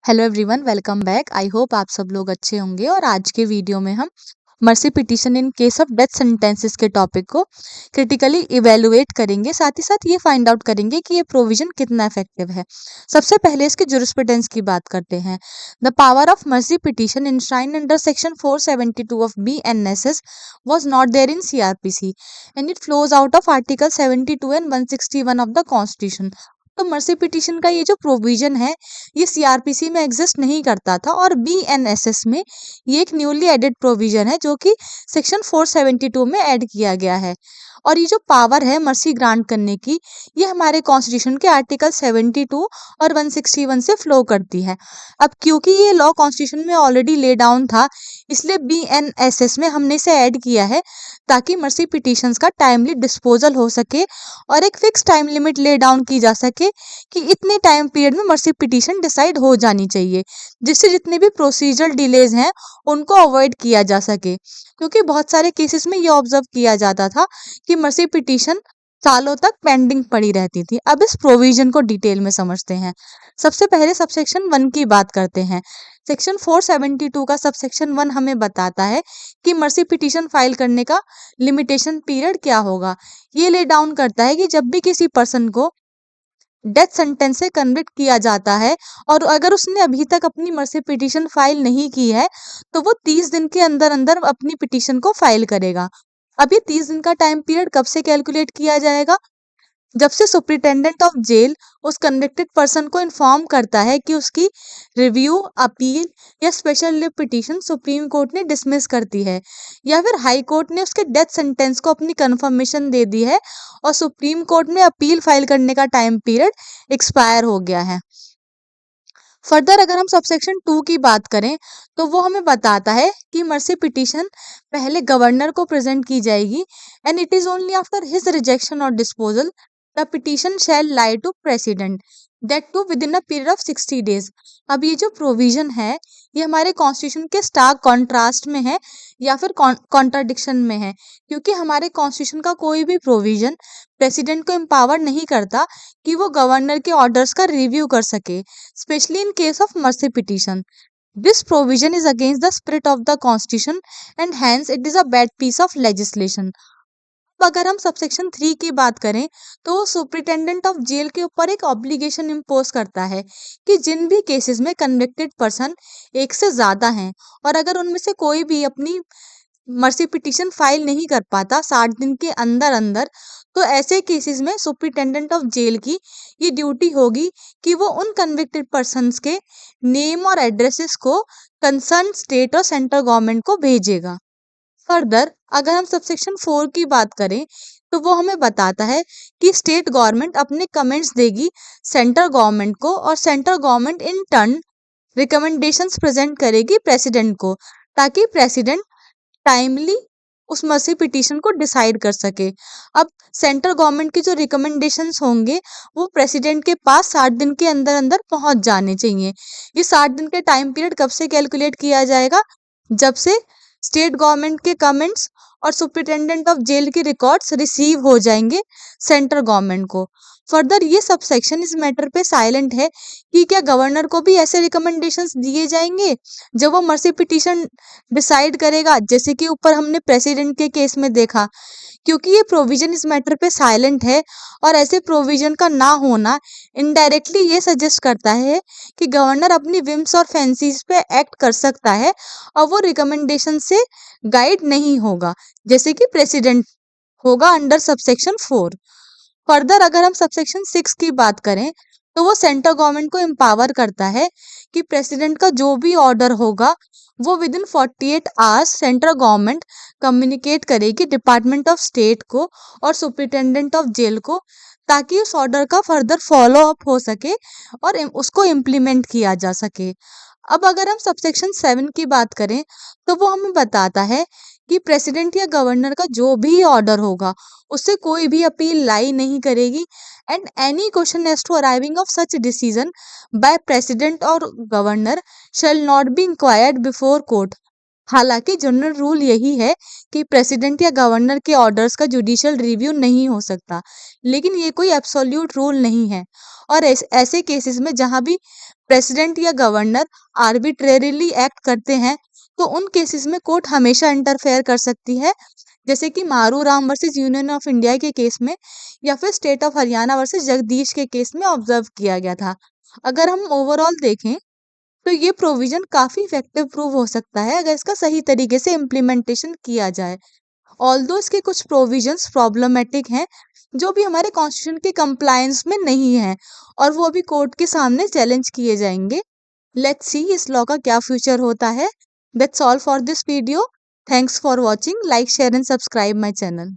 Hello everyone, welcome back. I hope आप सब लोग अच्छे होंगे। और आज के वीडियो में हम mercy petition in case of death sentences के टॉपिक को क्रिटिकली इवेलुएट करेंगे। साथ ही साथ ये फाइंड आउट करेंगे कि ये प्रोविजन कितना इफेक्टिव है। सबसे पहले इसके जुरिस्प्रूडेंस की बात करते हैं। The power of mercy petition enshrined under section 472 of BNSS was not there in CRPC and it flows out of Article 72 and 161 of the Constitution। तो मर्सी पिटीशन का ये जो प्रोविजन है ये सीआरपीसी में एग्जिस्ट नहीं करता था और बीएनएसएस में ये एक न्यूली एडेड प्रोविजन है जो कि सेक्शन 472 में ऐड किया गया है। और ये जो पावर है मर्सी ग्रांट करने की ये हमारे कॉन्स्टिट्यूशन के आर्टिकल 72 और 161 से फ्लो करती है। अब क्योंकि ये लॉ कॉन्स्टिट्यूशन में ऑलरेडी ले डाउन था इसलिए बीएनएसएस में हमने इसे ऐड किया है ताकि मर्सी पिटीशंस का टाइमली डिस्पोजल हो सके और एक fix time limit lay down की जा सके कि इतने टाइम पीरियड में मर्सी पिटीशन डिसाइड हो जानी चाहिए, जिससे जितने भी प्रोसीजरल डिलेज हैं उनको अवॉइड किया जा सके। क्योंकि बहुत सारे केसेस में ये ऑब्जर्व किया जाता था कि मर्सी पिटीशन सालों तक पेंडिंग पड़ी रहती थी। अब इस प्रोविजन को डिटेल में समझते हैं। सबसे पहले सबसेक्शन 1 की बात करते हैं। सेक्शन 472 का सबसेक्शन 1 हमें बताता है कि मर्सी पिटीशन फाइल करने का लिमिटेशन पीरियड क्या होगा। ये ले डाउन करता है कि जब भी किसी पर्सन को डेथ सेंटेंस से कन्विक्ट किया जाता है और अगर उसने अभी तक अपनी मर्सी पिटीशन फाइल नहीं की है तो वो 30 दिन के अंदर अंदर अपनी पिटीशन को फाइल करेगा। अब ये 30 दिन का टाइम पीरियड कब से कैलकुलेट किया जाएगा? जब से सुप्रिटेंडेंट ऑफ जेल उस कन्विक्टेड पर्सन को इन्फॉर्म करता है कि उसकी रिव्यू, अपील या special leave petition supreme court ने डिसमिस करती है या फिर हाई कोर्ट ने उसके डेथ सेंटेंस को अपनी कंफर्मेशन दे दी है और सुप्रीम कोर्ट में अपील फाइल करने का टाइम पीरियड एक्सपायर हो गया है। फर्दर अगर हम सबसेक्शन 2 की बात करें तो वो हमें बताता है कि मर्सी पिटीशन पहले गवर्नर को प्रेजेंट की जाएगी and it is only after his rejection और disposal the petition shall lie to president that too within a period of 60 days. अब ये जो प्रोविजन है ये हमारे कॉन्स्टिट्यूशन के स्टार्क कॉन्ट्रास्ट में है या फिर कॉन्ट्राडिक्शन में है, क्योंकि हमारे कॉन्स्टिट्यूशन का कोई भी प्रोविजन प्रेसिडेंट को एम्पावर नहीं करता कि वो गवर्नर के ऑर्डर्स का रिव्यू कर सके, specially in case of mercy petition. This provision is against the spirit of the constitution and hence it is a bad piece of legislation. अब अगर हम सबसेक्शन 3 की बात करें तो सुप्रिटेंडेंट ऑफ जेल के ऊपर एक ऑब्लिगेशन इम्पोज करता है कि जिन भी केसेस में कन्विक्टेड पर्सन एक से ज्यादा हैं और अगर उनमें से कोई भी अपनी मर्सी पिटीशन फाइल नहीं कर पाता 60 दिन के अंदर अंदर, तो ऐसे केसेस में सुप्रिटेंडेंट ऑफ जेल की ये ड्यूटी होगी कि वो उन कन्विक्टेड पर्सन्स के नेम और एड्रेसेस को कंसर्न स्टेट और सेंट्रल गवर्नमेंट को भेजेगा। फर्दर अगर हम सबसेक्शन 4 की बात करें तो वो हमें बताता है कि स्टेट गवर्नमेंट अपने कमेंट्स देगी सेंट्रल गवर्नमेंट को और central government in turn recommendations present करेगी प्रेसिडेंट को ताकि प्रेसिडेंट टाइमली उस मर्सी पिटीशन को डिसाइड कर सके। अब सेंट्रल गवर्नमेंट के जो रिकमेंडेशंस होंगे वो प्रेसिडेंट के पास 60 दिन के अंदर अंदर पहुंच जाने चाहिए। ये 60 दिन के टाइम पीरियड कब से कैलकुलेट किया जाएगा? जब से स्टेट गवर्नमेंट के कमेंट्स और सुप्रिटेंडेंट ऑफ जेल के रिकॉर्ड्स रिसीव हो जाएंगे सेंट्रल गवर्नमेंट को। फर्दर ये सब सेक्शन इस मैटर पे साइलेंट है कि क्या गवर्नर को भी ऐसे रिकमेंडेशंस दिए जाएंगे जब वो मर्सी पिटीशन डिसाइड करेगा, जैसे कि ऊपर हमने प्रेसिडेंट के केस में देखा। क्योंकि ये प्रोविजन इस मैटर पे साइलेंट है और ऐसे प्रोविजन का ना होना इनडायरेक्टली ये सजेस्ट करता है कि गवर्नर अपनी विम्स और फैंसीज पे एक्ट कर सकता है और वो रिकमेंडेशन से गाइड नहीं होगा जैसे कि प्रेसिडेंट होगा अंडर सबसेक्शन 4। फर्दर अगर हम सबसेक्शन 6 की बात करें तो वो सेंट्रल गवर्नमेंट को एम्पावर करता है कि प्रेसिडेंट का जो भी ऑर्डर होगा वो with in 48 hours central government communicate करेगी डिपार्टमेंट ऑफ स्टेट को और सुप्रिटेंडेंट ऑफ जेल को ताकि उस ऑर्डर का फर्दर फॉलो अप हो सके और उसको इम्प्लीमेंट किया जा सके। अब अगर हम सबसेक्शन 7 की बात करें तो वो हमें बताता है कि प्रेसिडेंट या गवर्नर का जो भी ऑर्डर होगा उससे कोई भी अपील लाई नहीं करेगी and any question as to arriving of such decision by president और governor shall not be enquired before court. हालांकि जनरल रूल यही है कि प्रेसिडेंट या गवर्नर के ऑर्डर्स का जुडिशियल रिव्यू नहीं हो सकता, लेकिन ये कोई एब्सोल्यूट रूल नहीं है। और ऐसे केसेस में जहां भी प्रेसिडेंट या गवर्नर आर्बिट्रेरीली एक्ट करते हैं, तो उन केसेस में कोर्ट हमेशा इंटरफेयर कर सकती है, जैसे कि मारू Ram versus union of India के केस में, या फिर state of Haryana versus Jagdish के केस में ऑब्जर्व किया गया था। अगर हम ओवरऑल देखें तो ये प्रोविजन काफी इफेक्टिव प्रूव हो सकता है अगर इसका सही तरीके से इम्प्लीमेंटेशन किया जाए। ऑल्दो इसके कुछ प्रोविजंस प्रॉब्लमेटिक हैं, जो भी हमारे कॉन्स्टिट्यूशन के कंप्लायंस में नहीं है, और वो अभी कोर्ट के सामने चैलेंज किए जाएंगे। लेट्स सी इस लॉ का क्या फ्यूचर होता है। That's all for this video. Thanks for watching. Like share and subscribe my channel.